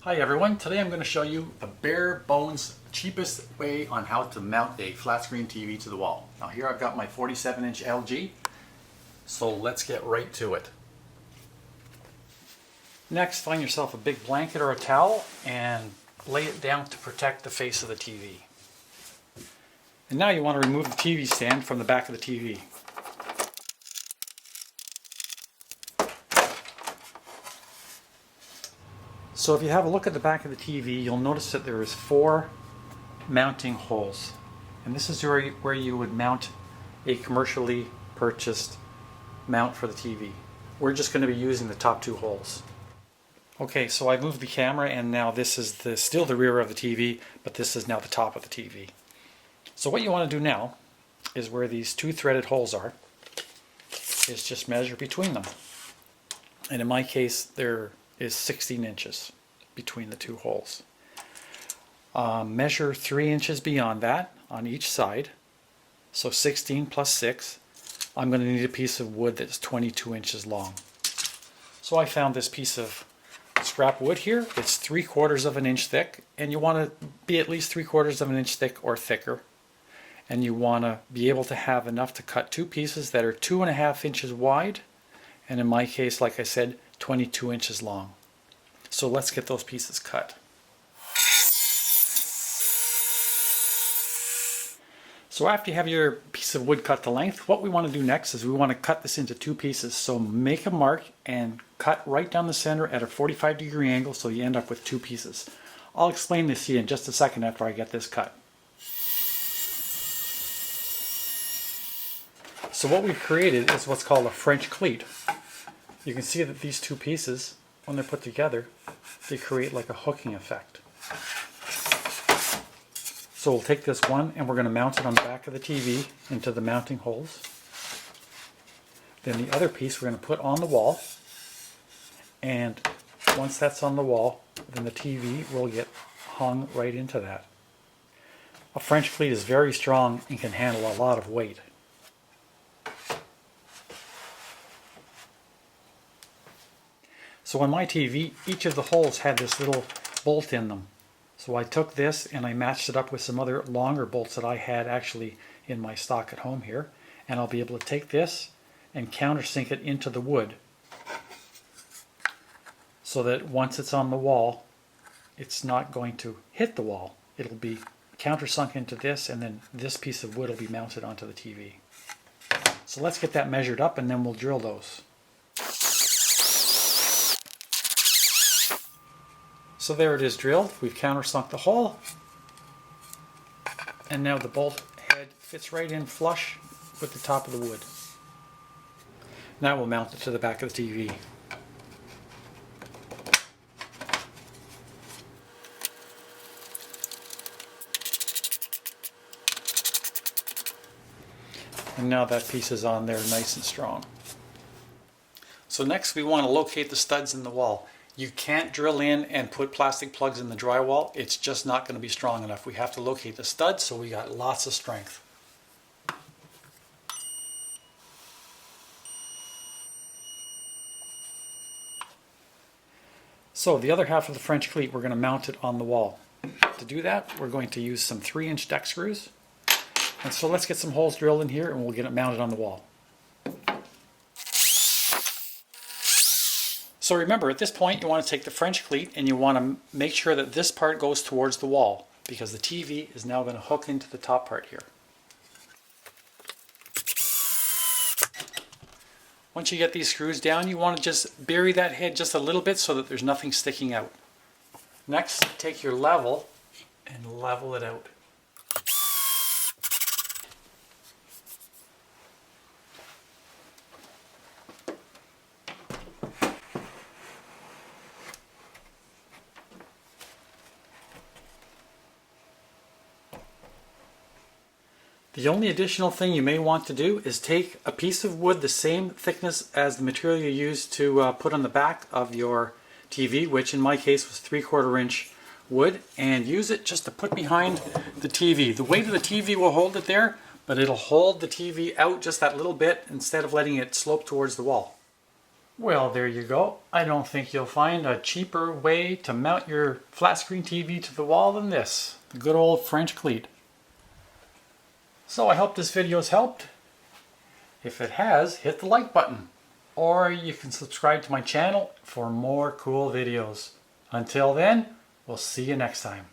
Hi everyone, today I'm going to show you the bare bones cheapest way on how to mount a flat screen TV to the wall. Now here I've got my 47-inch LG, so let's get right to it. Next, find yourself a big blanket or a towel and lay it down to protect the face of the TV. And now you want to remove the TV stand from the back of the TV. So if you have a look at the back of the TV, you'll notice that there is 4 mounting holes. And this is where you would mount a commercially purchased mount for the TV. We're just going to be using the top 2 holes. Okay, so I moved the camera and now this is still the rear of the TV, but this is now the top of the TV. So what you want to do now is where these 2 threaded holes are, is just measure between them. And in my case, there is 16 inches between the 2 holes. Measure 3 inches beyond that on each side. So 16 plus 6. I'm going to need a piece of wood that's 22 inches long. So I found this piece of scrap wood here. It's 3/4 of an inch thick, and you want to be at least 3/4 of an inch thick or thicker. And you want to be able to have enough to cut 2 pieces that are 2.5 inches wide, and in my case, like I said, 22 inches long. So let's get those pieces cut. So after you have your piece of wood cut to length, what we want to do next is we want to cut this into 2 pieces. So make a mark and cut right down the center at a 45-degree angle so you end up with 2 pieces. I'll explain this to you in just a second after I get this cut. So what we've created is what's called a French cleat. You can see that these 2 pieces, when they're put together, they create like a hooking effect. So we'll take this one and we're going to mount it on the back of the TV into the mounting holes. Then the other piece we're going to put on the wall, and once that's on the wall, then the TV will get hung right into that. A French cleat is very strong and can handle a lot of weight. So on my TV, each of the holes had this little bolt in them. So I took this and I matched it up with some other longer bolts that I had actually in my stock at home here. And I'll be able to take this and countersink it into the wood, so that once it's on the wall, it's not going to hit the wall. It'll be countersunk into this, and then this piece of wood will be mounted onto the TV. So let's get that measured up and then we'll drill those. So there it is drilled. We've countersunk the hole, and now the bolt head fits right in flush with the top of the wood. Now we'll mount it to the back of the TV. And now that piece is on there nice and strong. So next we want to locate the studs in the wall. You can't drill in and put plastic plugs in the drywall. It's just not going to be strong enough. We have to locate the studs, so we got lots of strength. So the other half of the French cleat, we're going to mount it on the wall. To do that, we're going to use some 3-inch deck screws. And so let's get some holes drilled in here and we'll get it mounted on the wall. So remember, at this point you want to take the French cleat and you want to make sure that this part goes towards the wall, because the TV is now going to hook into the top part here. Once you get these screws down, you want to just bury that head just a little bit so that there's nothing sticking out. Next, take your level and level it out. The only additional thing you may want to do is take a piece of wood the same thickness as the material you used to put on the back of your TV, which in my case was 3/4 inch wood, and use it just to put behind the TV. The weight of the TV will hold it there, but it'll hold the TV out just that little bit instead of letting it slope towards the wall. Well, there you go. I don't think you'll find a cheaper way to mount your flat screen TV to the wall than this. The good old French cleat. So I hope this video has helped. If it has, hit the like button. Or you can subscribe to my channel for more cool videos. Until then, we'll see you next time.